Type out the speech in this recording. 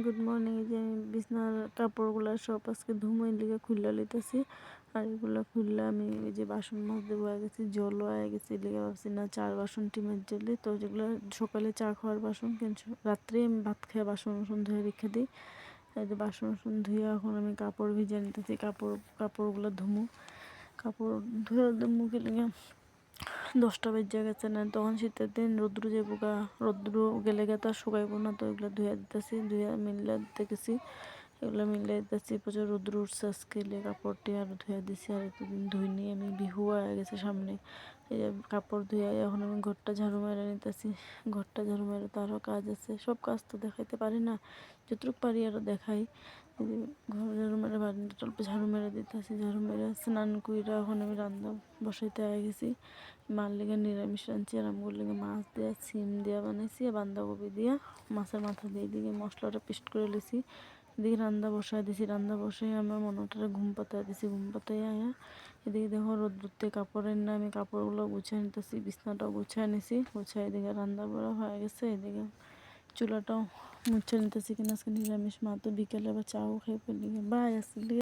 Good morning. এই যে আমি বিছনার কাপড়গুলো সব আজকে ধুমো লিগে খুললা লইতেছি। আর এগুলো খুললে আমি এই যে বাসন মাজতে বয়ে গেছি, জলও আয়ে গেছি লিগে ভাবছি না চার বাসন টিমের জলে তো যেগুলো সকালে চা খাওয়ার বাসন, কিন্তু রাত্রে আমি ভাত খেয়ে বাসন ধুয়ে রেখে দিই। এই যে বাসন ধুয়ে এখন আমি কাপড় ভিজে নিতেছি। কাপড়গুলো ধুমো, কাপড় ধুয়ে মুখে লিগে 10টা বেজে গেছে না, তখন শীতের দিন রৌদ্র যে পোকা, রৌদ্র গেলে তো আর শুকাইবো না, তো এগুলো ধুয়ে দিতেছি, ধুয়ে মিললে দিতে গেছি, এগুলো মিলে দিতেছি। প্রচুর রৌদ্র উঠছে আজকে, কাপড়টি আরও ধুয়ে দিছি। আর এতদিন ধুইনি, আমি বিহু হয়ে গেছে সামনে। এই যে কাপড় ধুয়ে এখন আমি ঘরটা ঝাড়ু মেরে নিতেছি। ঘরটা ঝাড়ু মেরে তো আরও কাজ আছে, সব কাজ তো দেখাইতে পারি না, যতটুকু পারি আরও দেখাই। এই যে ঘর ঝাড়ু মেরে বারান্দাটা অল্প ঝাড়ু মেরে দিতেছি, ঝাড়ু মেরে স্নান কইরা এখন আমি রান্না বসাইতে আগে গেছি। মার লেগে নিরামিষ রাঁধছি, আর আমগুলোর লেগে মাছ দিয়া সিম দিয়া বানাইছি, বাঁধাকপি দিয়া মাছের মাথা দিয়ে দিকে মশলাটা পেস্ট করে লেছি। এদিকে রান্না বসাই দিছি, রান্না বসাই আমার মনটারে ঘুম পাতায় দিছি, ঘুম পাতাই আয়া এদিকে দেখো রোদ্রুতে কাপড়ের না, আমি কাপড়গুলো গুছিয়ে নিতেছি, বিছনাটাও গুছিয়ে নিছি, গুছিয়ে এদিকে রান্না করা হয়ে গেছে। এদিকে চুলাটাও মুছে নিতেছি, কিনা আজকে নিরামিষ, মা তো বিকেলে আবার চাও খেয়ে ফেলি বাই আসলি।